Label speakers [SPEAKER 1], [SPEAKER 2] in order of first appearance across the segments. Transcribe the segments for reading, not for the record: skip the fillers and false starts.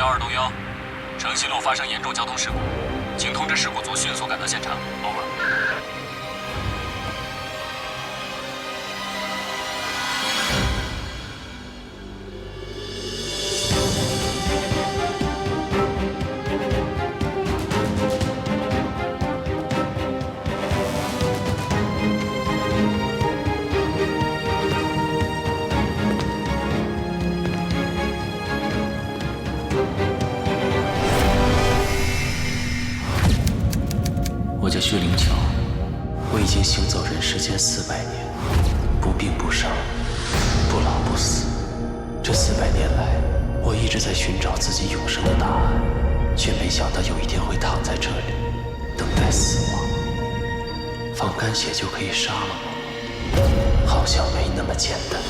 [SPEAKER 1] 201，城西路发生严重交通事故，请通知事故组迅速赶到现场。over。
[SPEAKER 2] 我叫薛灵巧，我已经行走人世间400年，不病不伤，不老不死。这400年来，我一直在寻找自己永生的答案，却没想到有一天会躺在这里，等待死亡。放干血就可以杀了我，好像没那么简单。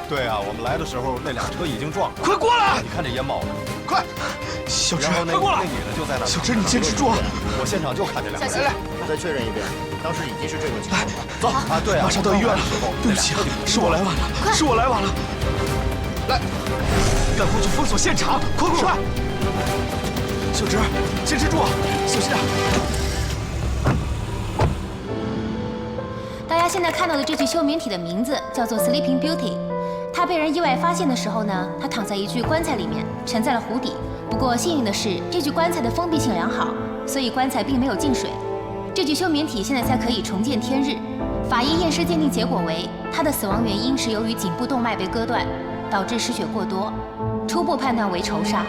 [SPEAKER 3] 对啊，我们来的时候那俩车已经撞了。
[SPEAKER 4] 快过来！
[SPEAKER 3] 你看这烟冒的，
[SPEAKER 4] 快！小芝，
[SPEAKER 3] 快过来！那女的就在那。
[SPEAKER 4] 小芝，你坚持住啊！
[SPEAKER 3] 我现场就看见两个。
[SPEAKER 4] 来，
[SPEAKER 5] 再确认一遍，当时已经是这种情况了。
[SPEAKER 4] 走
[SPEAKER 3] 啊！对啊，
[SPEAKER 4] 马上到医院了。对不起啊，是我来晚了，是我来晚了。来，赶快去封锁现场！快！小芝，坚持住，小心点。
[SPEAKER 6] 大家现在看到的这具休眠体的名字叫做 Sleeping Beauty。它被人意外发现的时候呢，它躺在一具棺材里面，沉在了湖底。不过幸运的是，这具棺材的封闭性良好，所以棺材并没有进水。这具休眠体现在才可以重见天日。法医验尸鉴定结果为，它的死亡原因是由于颈部动脉被割断，导致失血过多，初步判断为仇杀。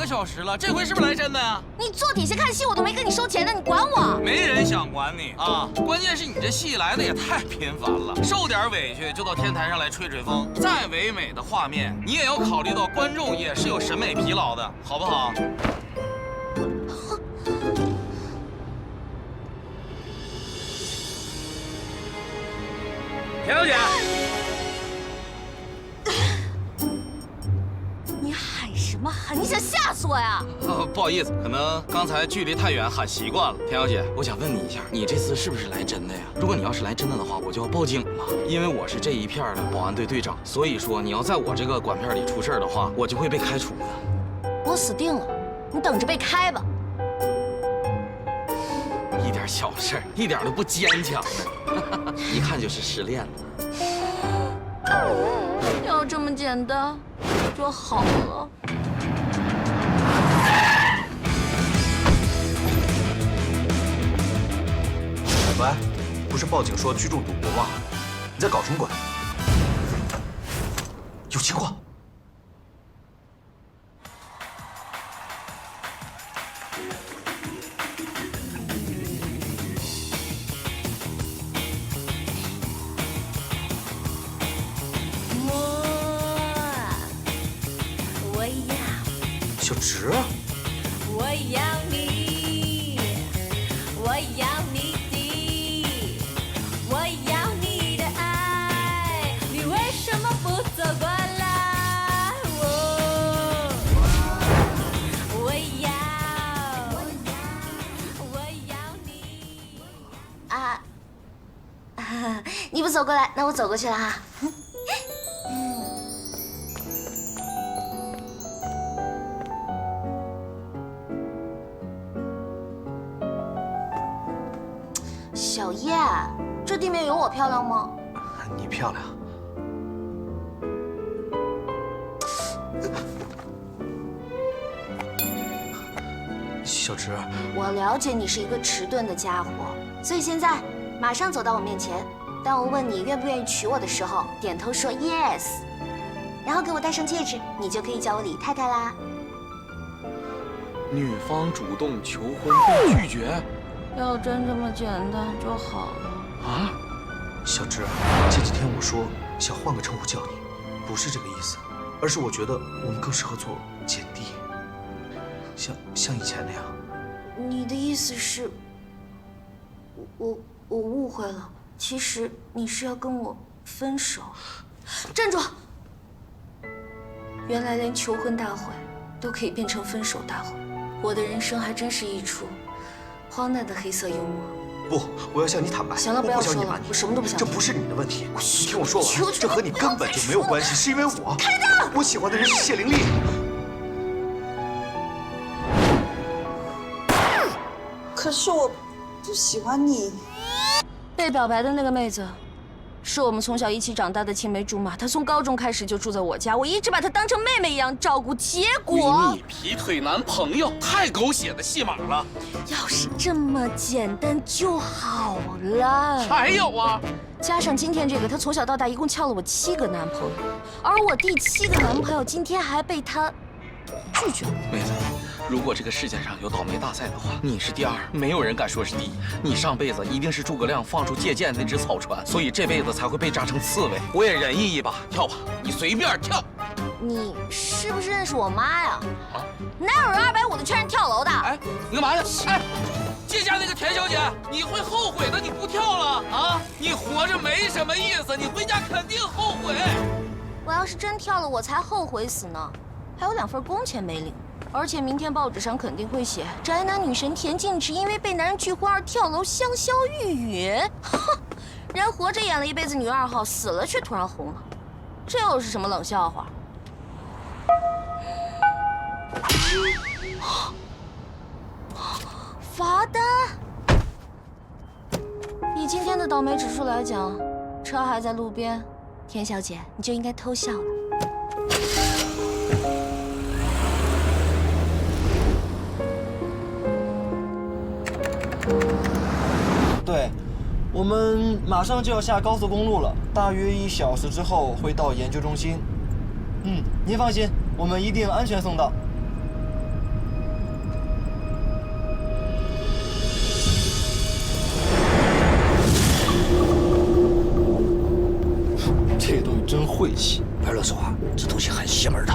[SPEAKER 7] 小时了，这回是不是来真的呀？
[SPEAKER 8] 你坐底下看戏，我都没跟你收钱呢，你管我？
[SPEAKER 7] 没人想管你啊！关键是你这戏来的也太频繁了，受点委屈就到天台上来吹吹风。再唯美的画面，你也要考虑到观众也是有审美疲劳的，好不好？田小姐。
[SPEAKER 8] 你想吓死我呀？
[SPEAKER 7] 不好意思，可能刚才距离太远喊习惯了。田小姐，我想问你一下，你这次是不是来真的呀？如果你要是来真的的话，我就要报警了，因为我是这一片的保安队队长，所以说你要在我这个管片里出事的话，我就会被开除的。
[SPEAKER 8] 我死定了，你等着被开吧。
[SPEAKER 7] 一点小事，一点都不坚强呢，一看就是失恋了。
[SPEAKER 8] 要这么简单就好了。
[SPEAKER 4] 喂，不是报警说聚众赌博吗？你在搞什么鬼？有情况！小植，
[SPEAKER 8] 我要你，我要你的，我要你的爱，你为什么不走过来？我要你啊！你不走过来，那我走过去了哈。
[SPEAKER 9] 这地面有我漂亮吗？
[SPEAKER 4] 你漂亮。小直，
[SPEAKER 9] 我了解你是一个迟钝的家伙，所以现在马上走到我面前。当我问你愿不愿意娶我的时候，点头说 yes， 然后给我戴上戒指，你就可以叫我李太太啦。
[SPEAKER 7] 女方主动求婚被拒绝，
[SPEAKER 9] 要真这么简单就好了。
[SPEAKER 4] 啊，小直，前几天我说想换个称呼叫你，不是这个意思，而是我觉得我们更适合做姐弟，像以前那样。
[SPEAKER 9] 你的意思是，我误会了。其实你是要跟我分手。站住！原来连求婚大会都可以变成分手大会，我的人生还真是一出荒诞的黑色幽默。
[SPEAKER 4] 不，我要向你坦白。
[SPEAKER 9] 行了，不要说了，我什么都不想。
[SPEAKER 4] 这不是你的问题，你听我说完，
[SPEAKER 9] 求
[SPEAKER 4] 这和你根本就没有关系，是因为我。开灯！我喜欢的人是谢灵丽。
[SPEAKER 10] 可是我不喜欢你。
[SPEAKER 9] 被表白的那个妹子，是我们从小一起长大的青梅竹马。她从高中开始就住在我家，我一直把她当成妹妹一样照顾。结果
[SPEAKER 7] 闺蜜劈腿男朋友，太狗血的戏码了。
[SPEAKER 9] 要是这么简单就好了。
[SPEAKER 7] 还有啊，
[SPEAKER 9] 加上今天这个，她从小到大一共撬了我7个男朋友，而我第7个男朋友今天还被她拒绝了。
[SPEAKER 7] 妹子，如果这个世界上有倒霉大赛的话，你是第2，没有人敢说是第1。你上辈子一定是诸葛亮放出借箭的那只草船，所以这辈子才会被扎成刺猬。我也仁义一把，跳吧，你随便跳。
[SPEAKER 9] 你是不是认识我妈呀？啊，哪有人250的劝人跳楼的？
[SPEAKER 7] 哎，你干嘛呢？哎，借驾那个田小姐，你会后悔的，你不跳了啊！你活着没什么意思，你回家肯定后悔。
[SPEAKER 9] 我要是真跳了，我才后悔死呢，还有2份工钱没领。而且明天报纸上肯定会写宅男女神田径直因为被男人拒婚而跳楼香消玉殒。哼，人活着演了一辈子女2号，死了却突然红了，这又是什么冷笑话？罚单。以今天的倒霉指数来讲，车还在路边，田小姐你就应该偷笑了。
[SPEAKER 11] 对，我们马上就要下高速公路了，大约1小时之后会到研究中心。您放心，我们一定安全送到。这个东西真晦气，
[SPEAKER 5] 白乐说话，这东西很邪门的。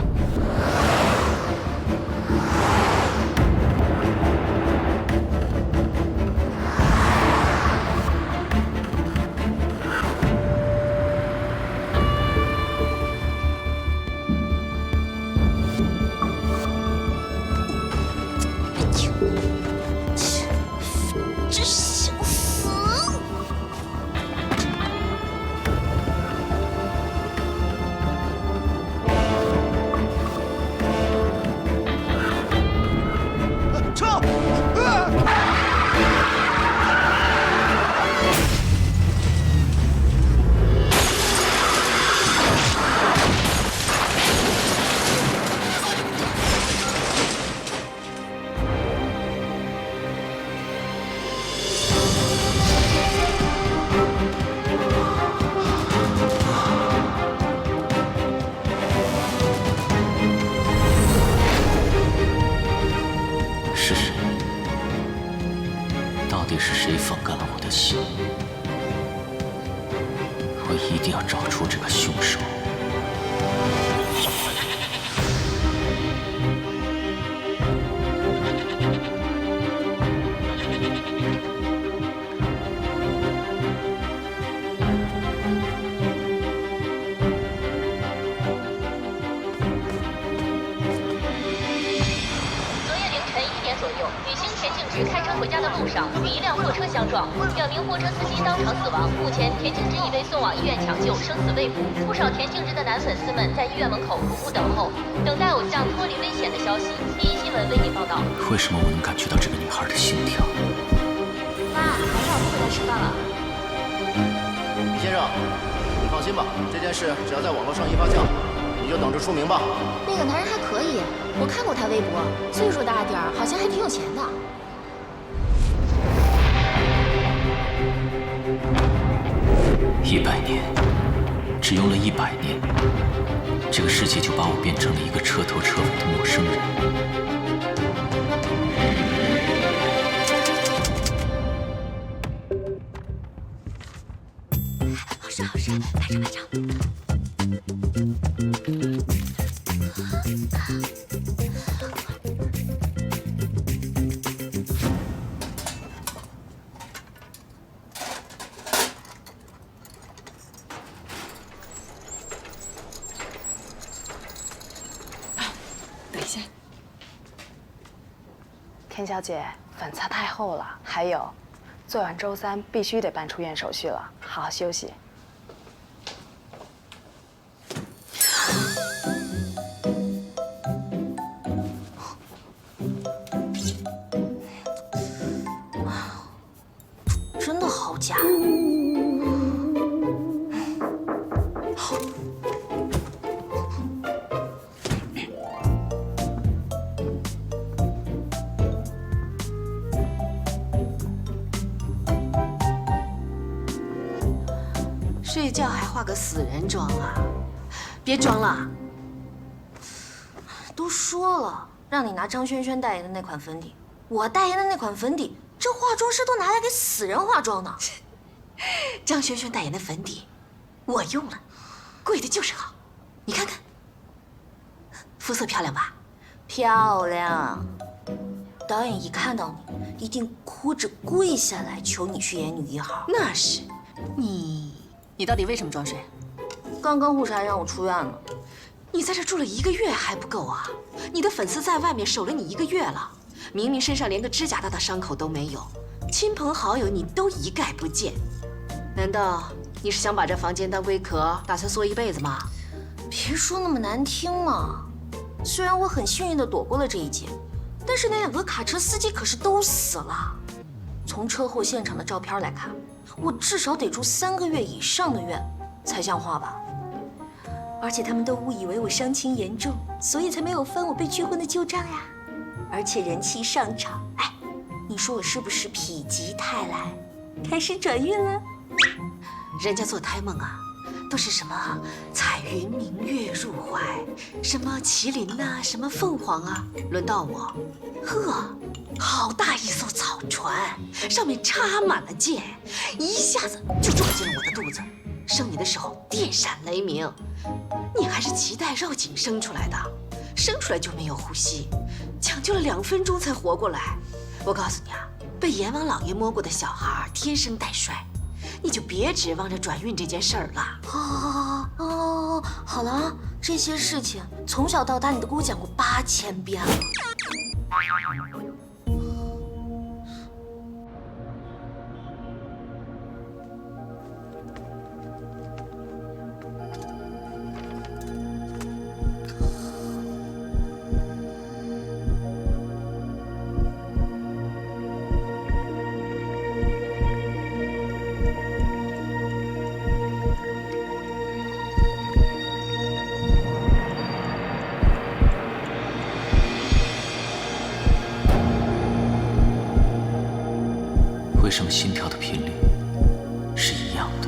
[SPEAKER 2] 到底是谁风干了我的心？我一定要找出这个凶手。
[SPEAKER 12] 开车回家的路上与一辆货车相撞，2名货车司机当场死亡。目前田径之已被送往医院抢救，生死未卜。不少田径之的男粉丝们在医院门口苦苦等候，等待偶像脱离危险的消息。第一新闻为您报道。
[SPEAKER 2] 为什么我能感觉到这个女孩的心跳？
[SPEAKER 9] 妈，晚上我不回来吃饭了。
[SPEAKER 13] 生，你放心吧，这件事只要在网络上一发酵，你就等着出名吧。
[SPEAKER 9] 那个男人还可以，我看过他微博，岁数大点儿，好像还挺有钱的。
[SPEAKER 2] 100年，只用了100年，这个世界就把我变成了一个彻头彻尾的陌生人。
[SPEAKER 9] 好事好事，拍照拍照。
[SPEAKER 14] 田小姐，粉擦太厚了。还有，做完周3必须得办出院手续了，好好休息。
[SPEAKER 9] 真的好假。
[SPEAKER 15] 睡觉还化个死人妆啊！别装了。
[SPEAKER 9] 都说了，让你拿张轩轩代言的那款粉底，我代言的那款粉底，这化妆师都拿来给死人化妆呢。
[SPEAKER 15] 张轩轩代言的粉底，我用了，贵的就是好。你看看，肤色漂亮吧？
[SPEAKER 9] 漂亮。导演一看到你，一定哭着跪下来求你去演女1号。
[SPEAKER 15] 那是，你到底为什么装睡？
[SPEAKER 9] 刚刚护士还让我出院呢。
[SPEAKER 15] 你在这住了1个月还不够啊？你的粉丝在外面守了你1个月了，明明身上连个指甲大的伤口都没有，亲朋好友你都一概不见。难道你是想把这房间当龟壳，打算缩一辈子吗？
[SPEAKER 9] 别说那么难听嘛。虽然我很幸运地躲过了这一劫，但是那2个卡车司机可是都死了。从车祸现场的照片来看，我至少得住3个月以上的院才像话吧。而且他们都误以为我伤情严重，所以才没有翻我被拒婚的旧账呀。而且人气上涨，哎，你说我是不是否极泰来，开始转运了？
[SPEAKER 15] 人家做胎梦啊，都是什么彩云明月入怀，什么麒麟呐，什么凤凰啊，轮到我，呵，好大一艘草船，上面插满了箭，一下子就撞进了我的肚子。生你的时候电闪雷鸣，你还是脐带绕颈生出来的，生出来就没有呼吸，抢救了2分钟才活过来。我告诉你啊，被阎王老爷摸过的小孩天生带衰，你就别指望着转运这件事儿了。
[SPEAKER 9] 好了，这些事情从小到大你都给我讲过8000遍了。
[SPEAKER 2] 为什么心跳的频率是一样的？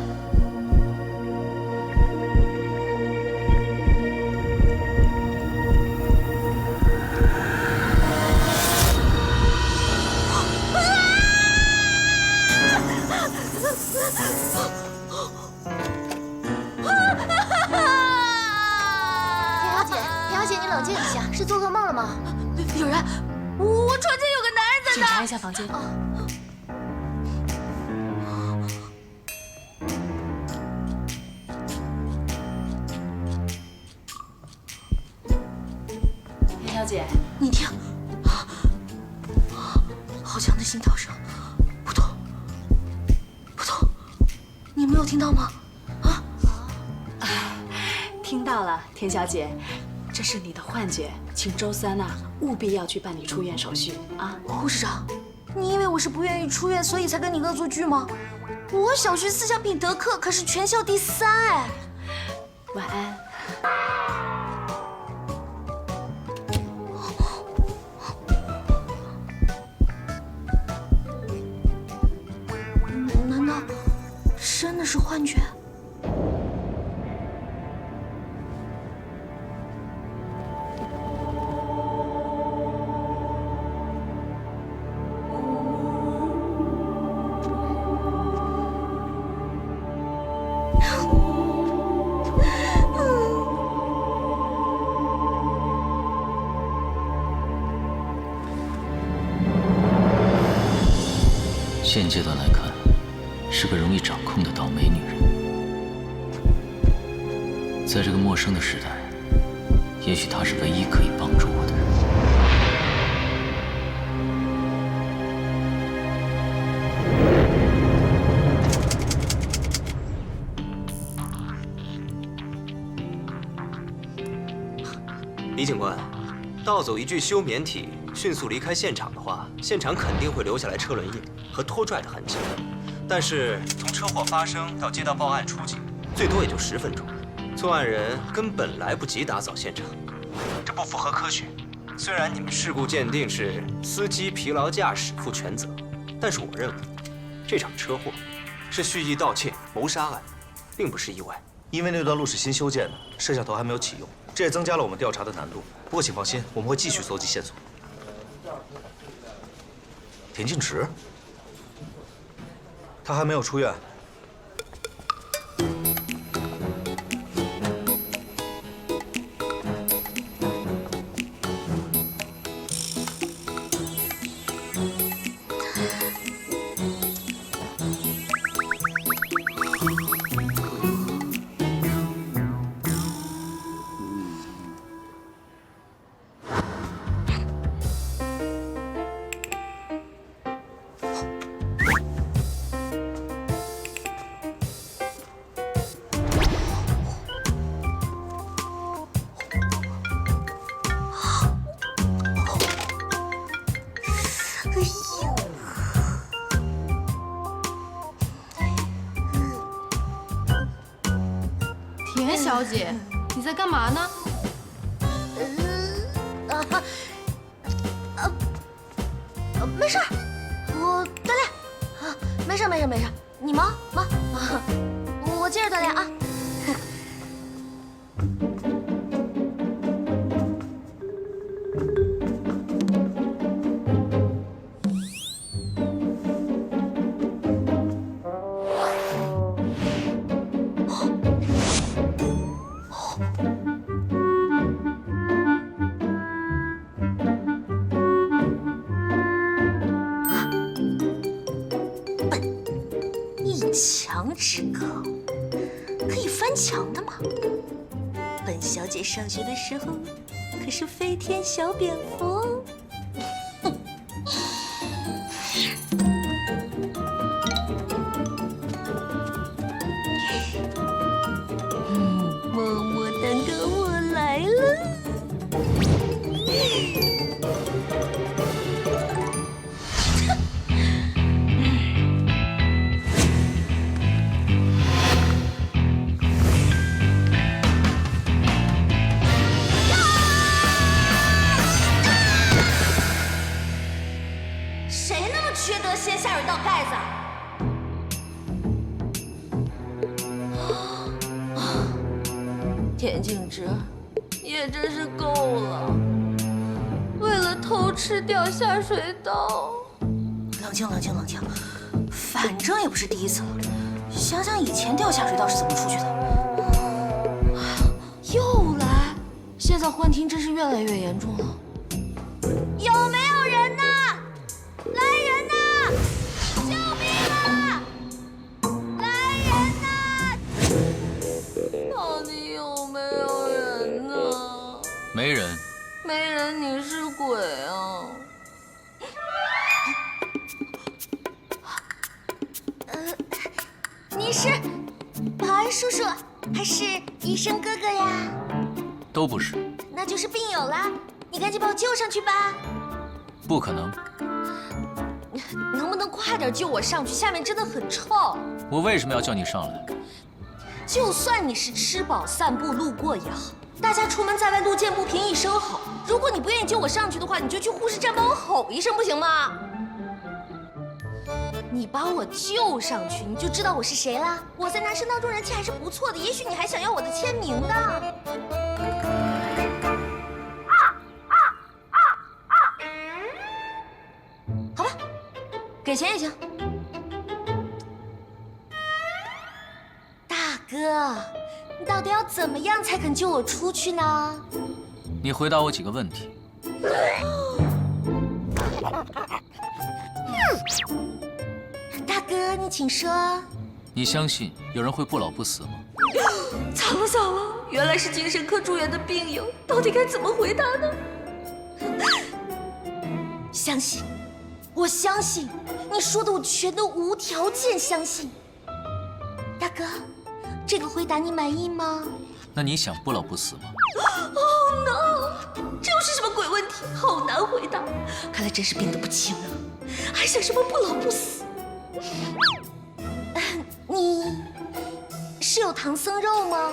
[SPEAKER 9] 田小姐，你冷静一下，是做噩梦了吗？
[SPEAKER 15] 有人，我床前有个男人在那。
[SPEAKER 14] 检查一下房间。田小姐，
[SPEAKER 15] 你听，好强的心跳声，扑通，扑通，你没有听到吗？
[SPEAKER 14] 听到了，田小姐，这是你的幻觉，请周3啊务必要去办理出院手续啊。
[SPEAKER 9] 护士长，你以为我是不愿意出院，所以才跟你恶作剧吗？我小学思想品德课可是全校第3哎。
[SPEAKER 14] 晚安。
[SPEAKER 9] 难道真的是幻觉？
[SPEAKER 2] 现阶段来看，是个容易掌控的倒霉女人。在这个陌生的时代，也许她是唯一可以帮助我的人。
[SPEAKER 16] 李警官，盗走一具休眠体，迅速离开现场的话，现场肯定会留下来车轮印和拖拽的痕迹。但是从车祸发生到接到报案出警，最多也就10分钟。作案人根本来不及打扫现场，这不符合科学。虽然你们事故鉴定是司机疲劳驾驶负全责，但是我认为这场车祸是蓄意盗窃谋杀案，并不是意外。
[SPEAKER 17] 因为那段路是新修建的，摄像头还没有启用，这也增加了我们调查的难度。不过请放心，我们会继续搜集线索。田径池，他还没有出院。
[SPEAKER 18] 田小姐，你在干嘛呢？
[SPEAKER 9] 没事儿，我锻炼。啊，没事没事没事，你忙忙，我接着锻炼啊。墙之高，可以翻墙的吗？本小姐上学的时候可是飞天小蝙蝠哦。么么蛋糕我来了。缺德，先下水道盖子。田径之也真是够了，为了偷吃掉下水道。冷静冷静冷静，反正也不是第一次了。想想以前掉下水道是怎么出去的。又来，现在幻听真是越来越严重了。有没有人呢？来人呐！救命啊！来人呐！到底有没有人呢？
[SPEAKER 2] 没人。
[SPEAKER 9] 没人，你是鬼啊！你是保安叔叔还是医生哥哥呀？
[SPEAKER 2] 都不是。
[SPEAKER 9] 那就是病友啦！你赶紧把我救上去吧！
[SPEAKER 2] 不可能。
[SPEAKER 9] 能不能快点救我上去？下面真的很臭。
[SPEAKER 2] 我为什么要叫你上来？
[SPEAKER 9] 就算你是吃饱散步路过也好，大家出门在外，路见不平一声吼。如果你不愿意救我上去的话，你就去护士站帮我吼一声，不行吗？你把我救上去，你就知道我是谁啦。我在男生当中人气还是不错的，也许你还想要我的签名呢。好吧，给钱也行。大哥，你到底要怎么样才肯救我出去呢？
[SPEAKER 2] 你回答我几个问题。
[SPEAKER 9] 大哥，你请说。
[SPEAKER 2] 你相信有人会不老不死吗？
[SPEAKER 9] 惨了惨了，原来是精神科住院的病友，到底该怎么回答呢？相信，我相信，你说的我全都无条件相信。大哥，这个回答你满意吗？
[SPEAKER 2] 那你想不老不死吗？
[SPEAKER 9] Oh no！ 这又是什么鬼问题？好难回答。看来真是病得不轻啊，还想什么不老不死？你是有唐僧肉吗？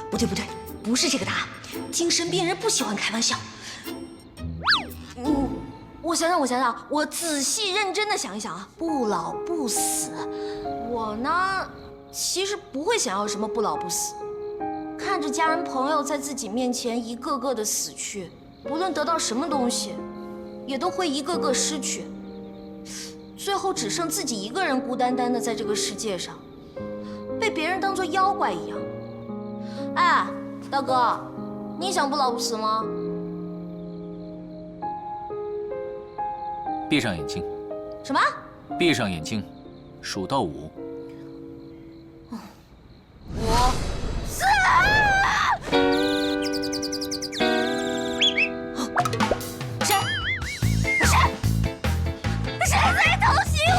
[SPEAKER 9] 不对不对，不是这个答案。精神病人不喜欢开玩笑。我想想，我仔细认真的想一想啊，不老不死，我呢，其实不会想要什么不老不死。看着家人朋友在自己面前一个个的死去，不论得到什么东西，也都会一个个失去，最后只剩自己一个人孤单单的在这个世界上，被别人当作妖怪一样。哎，大哥，你想不老不死吗？
[SPEAKER 2] 闭上眼睛。
[SPEAKER 9] 什么？
[SPEAKER 2] 闭上眼睛，数到5。
[SPEAKER 9] 5、4。谁在偷袭我？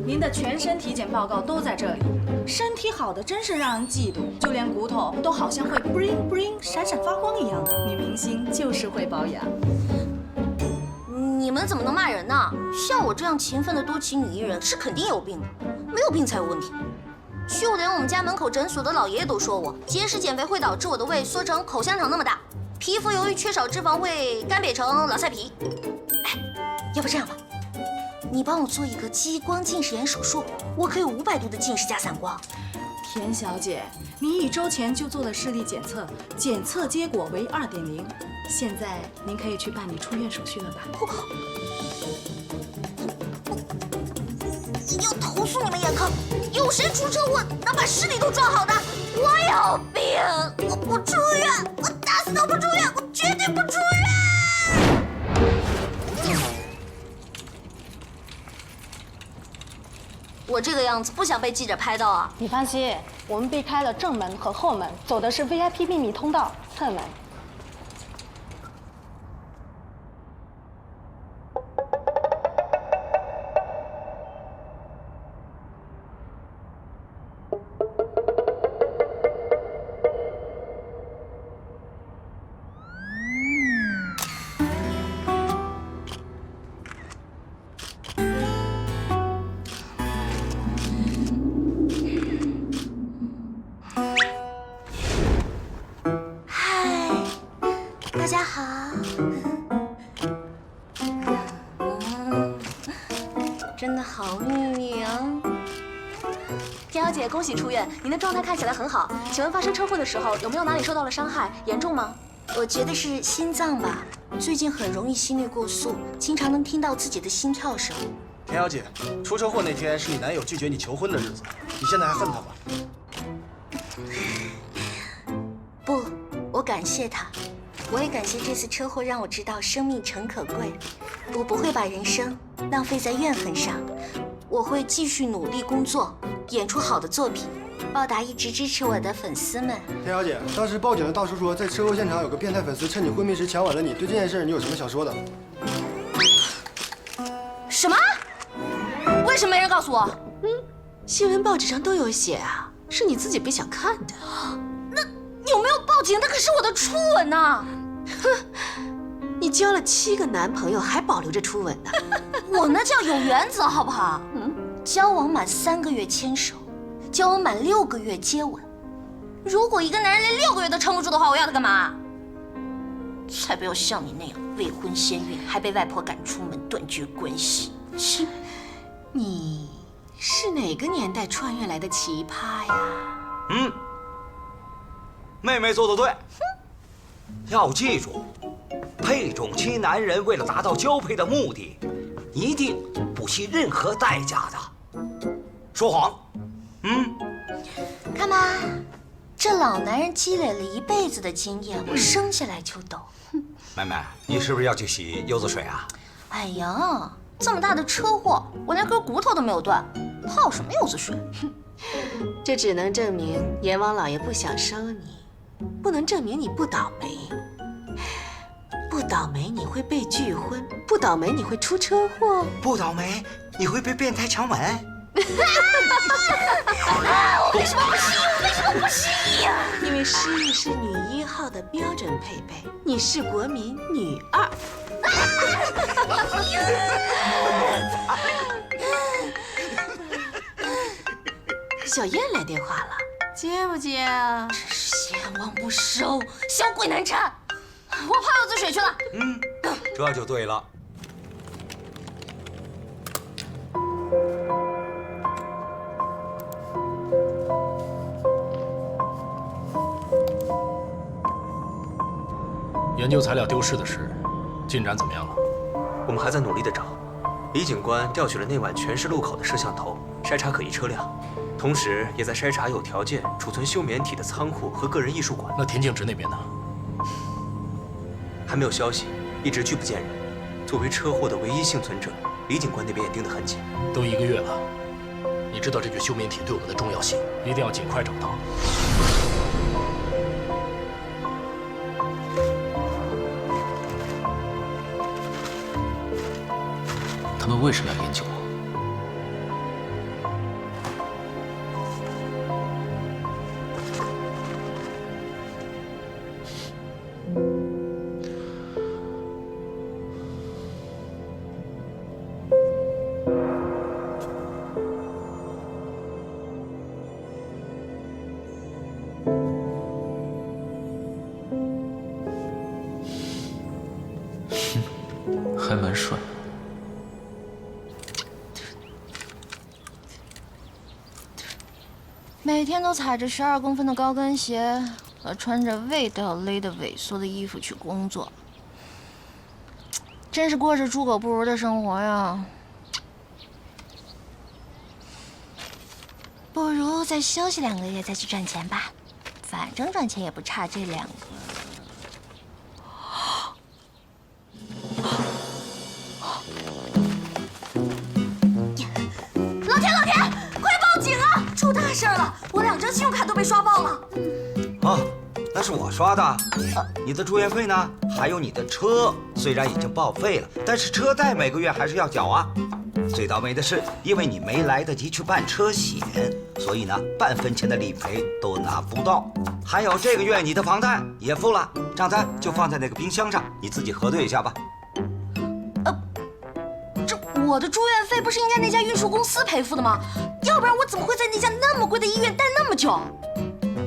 [SPEAKER 14] 您的全身体检报告都在这里，身体好的真是让人嫉妒，就连骨头都好像会 bling bling 闪闪发光一样。女明星就是会保养。
[SPEAKER 9] 你们怎么能骂人呢？像我这样勤奋的多奇女艺人是肯定有病的，没有病才有问题。就连我们家门口诊所的老爷爷都说我节食减肥会导致我的胃缩成口香糖那么大，皮肤由于缺少脂肪会干瘪成老菜皮。哎，要不这样吧，你帮我做一个激光近视眼手术，我可以500度的近视加散光。
[SPEAKER 14] 田小姐，您1周前就做了视力检测，检测结果为2.0，现在您可以去办理出院手续了吧？
[SPEAKER 9] 要投诉你们眼科，有谁出车祸能把视力都撞好的？我有病，我不出院，我打死都不出院，我绝对不出院。我这个样子不想被记者拍到啊！
[SPEAKER 14] 你放心，我们避开了正门和后门，走的是 VIP 秘密通道侧门。
[SPEAKER 9] 大家好。
[SPEAKER 14] 小姐，恭喜出院，您的状态看起来很好。请问发生车祸的时候有没有哪里受到了伤害？严重吗？
[SPEAKER 9] 我觉得是心脏吧，最近很容易心率过速，经常能听到自己的心跳声。
[SPEAKER 11] 田小姐，出车祸那天是你男友拒绝你求婚的日子，你现在还恨他吗？
[SPEAKER 9] 不，我感谢他，我也感谢这次车祸让我知道生命诚可贵。我不会把人生浪费在怨恨上，我会继续努力工作，演出好的作品，报答一直支持我的粉丝们。
[SPEAKER 11] 田小姐，当时报警的大叔说，在车祸现场有个变态粉丝趁你昏迷时强吻了你，对这件事你有什么想说的？
[SPEAKER 9] 什么？为什么没人告诉我？
[SPEAKER 15] 新闻报纸上都有写啊，是你自己不想看的。
[SPEAKER 9] 那有没有报警？那可是我的初吻呐！
[SPEAKER 15] 哼，你交了7个男朋友，还保留着初吻呢？
[SPEAKER 9] 我那叫有原则，好不好？交往满3个月牵手，交往满6个月接吻。如果一个男人连6个月都撑不住的话，我要他干嘛？才不要像你那样未婚先孕，还被外婆赶出门，断绝关系。切！
[SPEAKER 15] 你是哪个年代穿越来的奇葩呀？
[SPEAKER 5] 妹妹做得对。要记住，配种期男人为了达到交配的目的，一定不惜任何代价的。说谎。
[SPEAKER 9] 看吧，这老男人积累了一辈子的经验，我生下来就懂。
[SPEAKER 5] 妹妹，你是不是要去洗柚子水啊？
[SPEAKER 9] 哎呀，这么大的车祸，我连根骨头都没有断，泡什么柚子水？
[SPEAKER 15] 这只能证明阎王老爷不想收你，不能证明你不倒霉。不倒霉你会被拒婚，不倒霉你会出车祸，
[SPEAKER 5] 不倒霉你会被变态强吻。
[SPEAKER 9] 为什么不失忆？为什么不失忆呀？
[SPEAKER 15] 因为失忆是女1号的标准配备，你是国民女2。小燕来电话了，接不接啊？
[SPEAKER 9] 真是贤王不收，小鬼难缠。我泡柚子水去了。
[SPEAKER 5] 这就对了。
[SPEAKER 17] 研究材料丢失的事，进展怎么样了？
[SPEAKER 16] 我们还在努力地找。李警官调取了那晚全市路口的摄像头，筛查可疑车辆，同时也在筛查有条件储存休眠体的仓库和个人艺术馆。
[SPEAKER 17] 那田径直那边呢？
[SPEAKER 16] 还没有消息，一直拒不见人。作为车祸的唯一幸存者，李警官那边也盯得很紧。
[SPEAKER 17] 都1个月了，你知道这具休眠体对我们的重要性，一定要尽快找到。
[SPEAKER 2] 他们为什么要研究我？还蛮帅。
[SPEAKER 9] 每天都踩着12公分的高跟鞋和穿着胃都要勒得萎缩的衣服去工作，真是过着猪狗不如的生活呀！不如再休息2个月再去赚钱吧，反正赚钱也不差这2个。老田，快报警啊！出大事了，我2张信用卡都被刷爆了。
[SPEAKER 5] 啊，那是我刷的。你的住院费呢？还有你的车，虽然已经报废了，但是车贷每个月还是要缴啊。最倒霉的是，因为你没来得及去办车险，所以呢，半分钱的理赔都拿不到。还有这个月你的房贷也付了，账单就放在那个冰箱上，你自己核对一下吧。
[SPEAKER 9] 我的住院费不是应该那家运输公司赔付的吗？要不然我怎么会在那家那么贵的医院待那么久？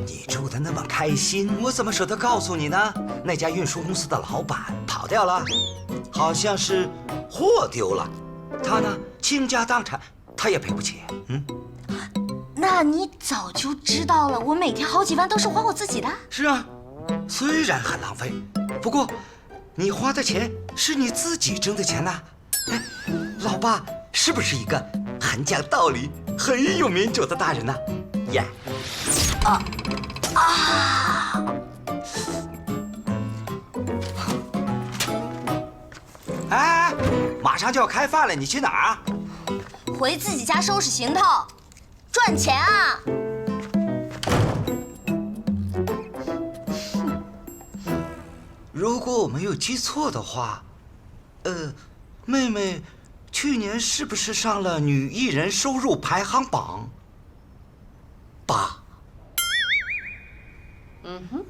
[SPEAKER 5] 你住得那么开心，我怎么舍得告诉你呢？那家运输公司的老板跑掉了，好像是货丢了，他呢倾家荡产，他也赔不起。
[SPEAKER 9] 那你早就知道了，我每天好几万都是花我自己的。
[SPEAKER 5] 是啊，虽然很浪费，不过你花的钱是你自己挣的钱呐。哎，老爸是不是一个很讲道理、很有民主的大人呢？呀，哎，马上就要开饭了，你去哪儿啊？
[SPEAKER 9] 回自己家收拾行头，赚钱啊！
[SPEAKER 5] 如果我没有记错的话，妹妹去年是不是上了女艺人收入排行榜8？
[SPEAKER 15] 嗯哼。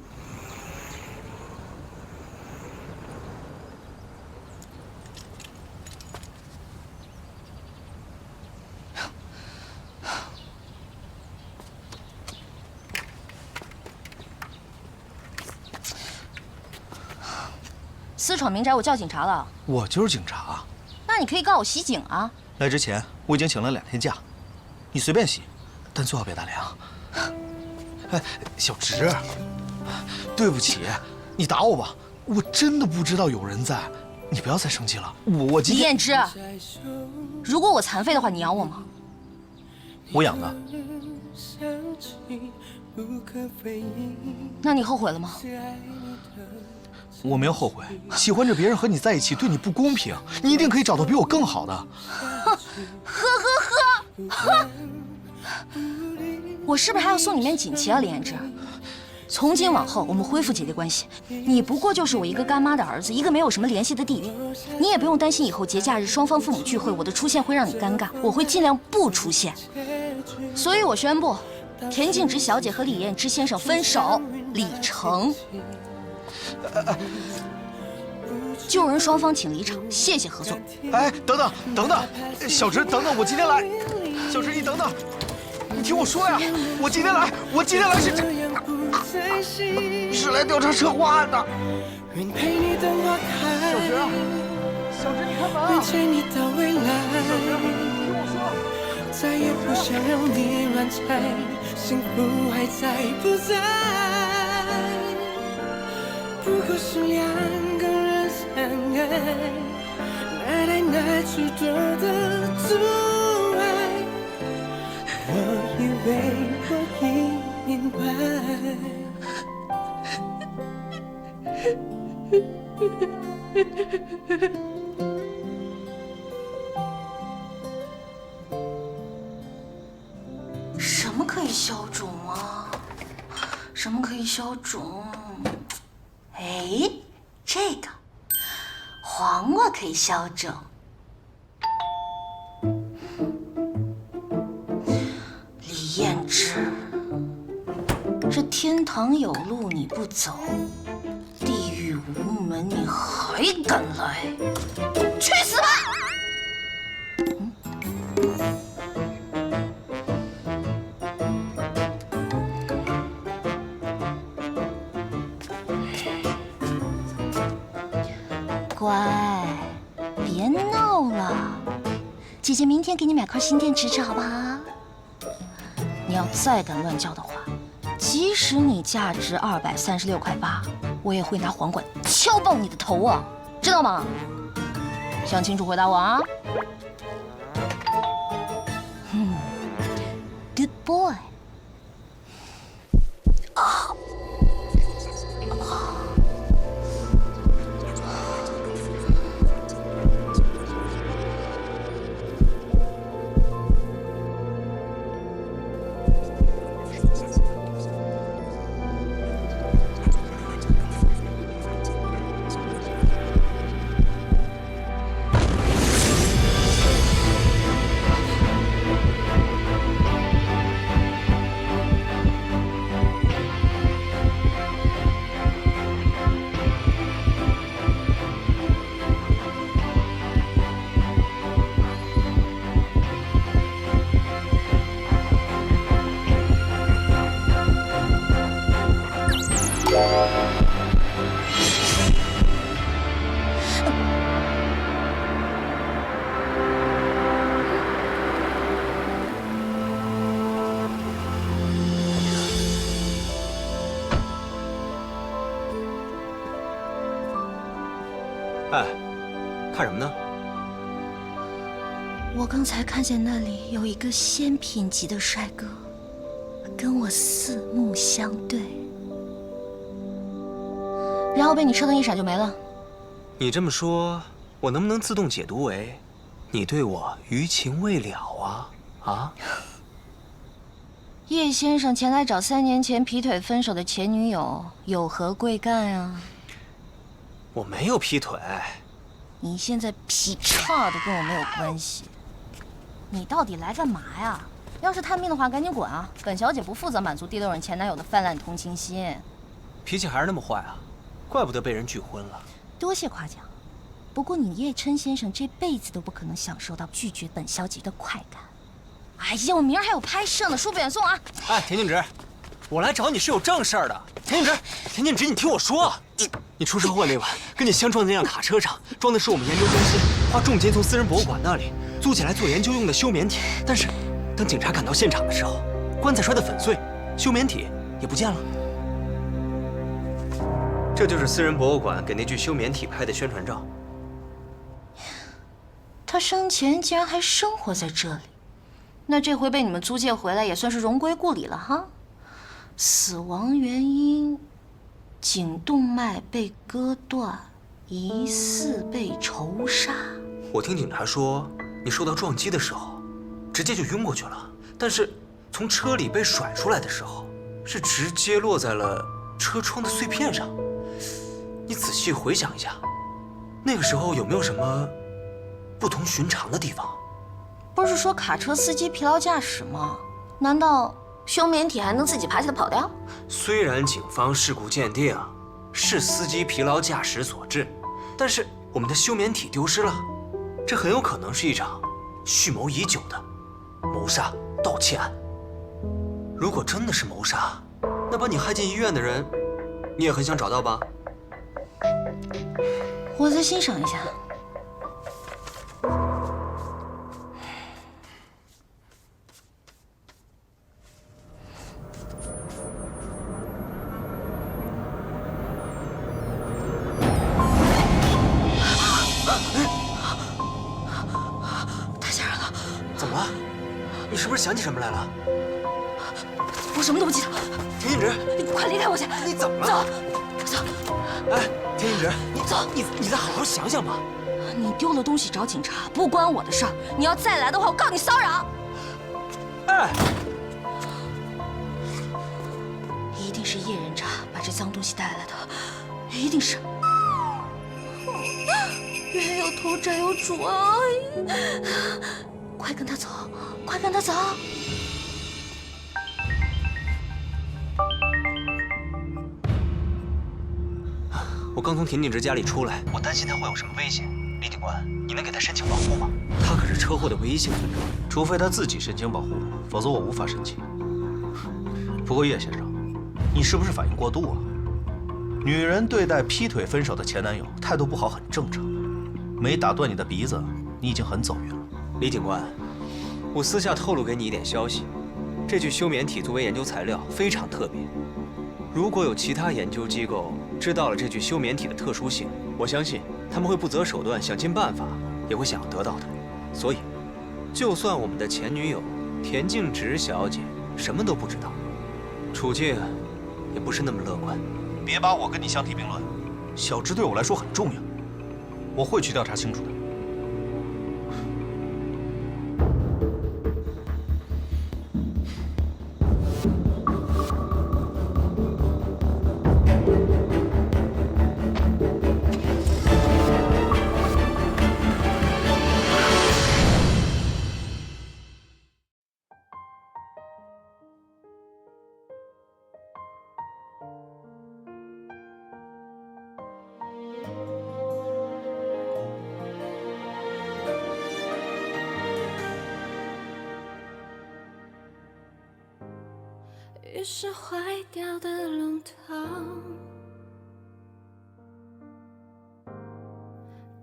[SPEAKER 9] 私闯民宅，我叫警察了。
[SPEAKER 4] 我就是警察。
[SPEAKER 9] 那你可以告我袭警啊！
[SPEAKER 4] 来之前我已经请了2天假，你随便洗，但最好别打脸啊！哎，小直，对不起，你打我吧，我真的不知道有人在，你不要再生气了。我今天……
[SPEAKER 9] 李彦之，如果我残废的话，你养我吗？
[SPEAKER 4] 我养的。
[SPEAKER 9] 那你后悔了吗？
[SPEAKER 4] 我没有后悔，喜欢着别人和你在一起对你不公平，你一定可以找到比我更好的。
[SPEAKER 9] 呵，我是不是还要送你面锦旗啊，李彦之？从今往后，我们恢复姐弟关系。你不过就是我一个干妈的儿子，一个没有什么联系的弟弟。你也不用担心以后节假日双方父母聚会，我的出现会让你尴尬，我会尽量不出现。所以我宣布，田静植小姐和李彦之先生分手，李成。救人双方请离场，谢谢合作。
[SPEAKER 4] 哎，等等，小直，等等，我今天来。小直，你等等，你听我说呀，我今天来是来调查车祸案的。小直，你开门啊！小直，你听我说。再也不想让你乱猜，幸福还在不在？不过是2个人相爱，哪来哪去多的阻碍？我以为我已明白。
[SPEAKER 9] 什么可以消肿啊？什么可以消肿？哎，这个黄瓜可以消肿。李彦之，这天堂有路你不走，地狱无门你还敢来？去死吧！乖，别闹了，姐姐明天给你买块新电池吃，好不好？你要再敢乱叫的话，即使你价值236.8块，我也会拿黄瓜敲爆你的头啊，知道吗？想清楚回答我啊！Good boy。啊！
[SPEAKER 16] 哎，看什么呢？
[SPEAKER 9] 我刚才看见那里有一个仙品级的帅哥，跟我四目相对，然后被你车灯一闪就没了。
[SPEAKER 16] 你这么说，我能不能自动解读为，你对我余情未了啊？啊？
[SPEAKER 9] 叶先生前来找3年前劈腿分手的前女友，有何贵干啊？
[SPEAKER 16] 我没有劈腿。
[SPEAKER 9] 你现在劈叉的跟我没有关系。你到底来干嘛呀？要是探病的话，赶紧滚啊！本小姐不负责满足第6任前男友的泛滥同情心。
[SPEAKER 16] 脾气还是那么坏啊，怪不得被人拒婚了。
[SPEAKER 9] 多谢夸奖，不过你叶琛先生这辈子都不可能享受到拒绝本小姐的快感。哎呀，我明儿还有拍摄呢，书不远送啊！
[SPEAKER 16] 哎，田静植，我来找你是有正事儿的。田静植，你听我说，你出车祸那晚跟你相撞的那辆卡车上装的是我们研究中心花重金从私人博物馆那里租起来做研究用的休眠体，但是当警察赶到现场的时候，棺材摔得粉碎，休眠体也不见了。这就是私人博物馆给那具休眠体拍的宣传照。
[SPEAKER 9] 他生前竟然还生活在这里，那这回被你们租借回来也算是荣归故里了哈。死亡原因：颈动脉被割断，疑似被仇杀。
[SPEAKER 16] 我听警察说，你受到撞击的时候，直接就晕过去了，但是从车里被甩出来的时候，是直接落在了车窗的碎片上。你仔细回想一下，那个时候有没有什么不同寻常的地方？
[SPEAKER 9] 不是说卡车司机疲劳驾驶吗？难道休眠体还能自己爬起来跑掉？
[SPEAKER 16] 虽然警方事故鉴定是司机疲劳驾驶所致，但是我们的休眠体丢失了，这很有可能是一场蓄谋已久的谋杀盗窃案。如果真的是谋杀，那把你害进医院的人，你也很想找到吧？
[SPEAKER 9] 我再欣赏一下。太吓人了！
[SPEAKER 16] 怎么了？你是不是想起什么来了？
[SPEAKER 9] 我什么都不记得。
[SPEAKER 16] 田静植，
[SPEAKER 9] 你快离开我去！
[SPEAKER 16] 你怎么了？
[SPEAKER 9] 走，走。
[SPEAKER 16] 哎，田静植，你
[SPEAKER 9] 走，
[SPEAKER 16] 你再好好想想吧。
[SPEAKER 9] 你丢了东西找警察，不关我的事儿。你要再来的话，我告你骚扰。
[SPEAKER 16] 哎，
[SPEAKER 9] 一定是叶人渣把这脏东西带来的，一定是。冤有头债有主啊！快跟他走，快跟他走！
[SPEAKER 16] 我刚从田静植家里出来，我担心他会有什么危险。李警官，你能给他申请保护吗？他可是车祸的唯一幸存者，
[SPEAKER 17] 除非他自己申请保护，否则我无法申请。不过叶先生，你是不是反应过度啊？女人对待劈腿分手的前男友态度不好很正常，没打断你的鼻子，你已经很走运了。
[SPEAKER 16] 李警官，我私下透露给你一点消息，这具休眠体作为研究材料非常特别。如果有其他研究机构知道了这具休眠体的特殊性，我相信他们会不择手段，想尽办法也会想要得到它。所以，就算我们的前女友田静植小姐什么都不知道，处境也不是那么乐观。
[SPEAKER 17] 别把我跟你相提并论，小植对我来说很重要，我会去调查清楚的。
[SPEAKER 8] 于是坏掉的龙头，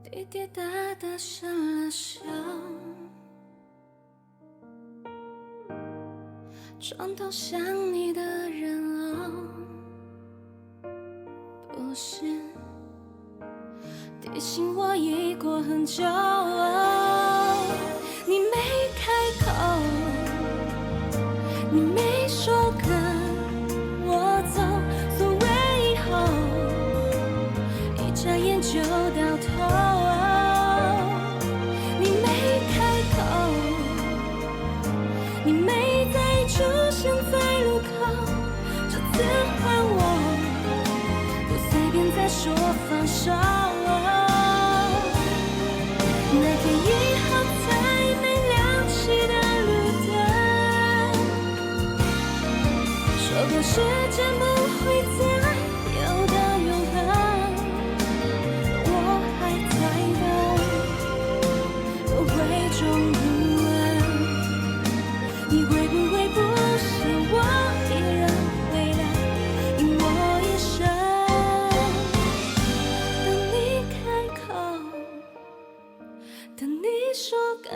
[SPEAKER 8] 滴滴答答生了锈，床头想你的人偶，不是第毕竟我已过很久。你没开口，你没说跟我走，所谓以后，一眨眼就到头。你没开口，你没再出现在路口，这次换我，不随便再说放手。那天以后才没亮起的路灯，说过时间不会再有的永恒，我还在等，会终不稳。你会不会不是我一人回来，因我一生等你开口，等你说跟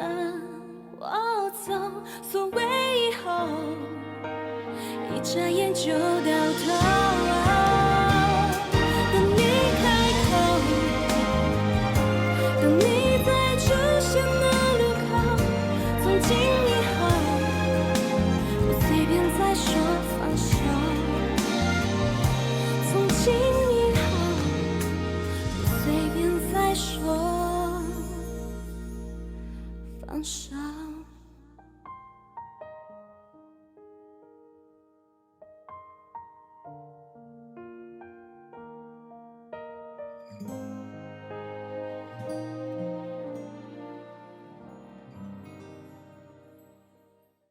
[SPEAKER 8] 我走，所谓以后，一眨眼就到头。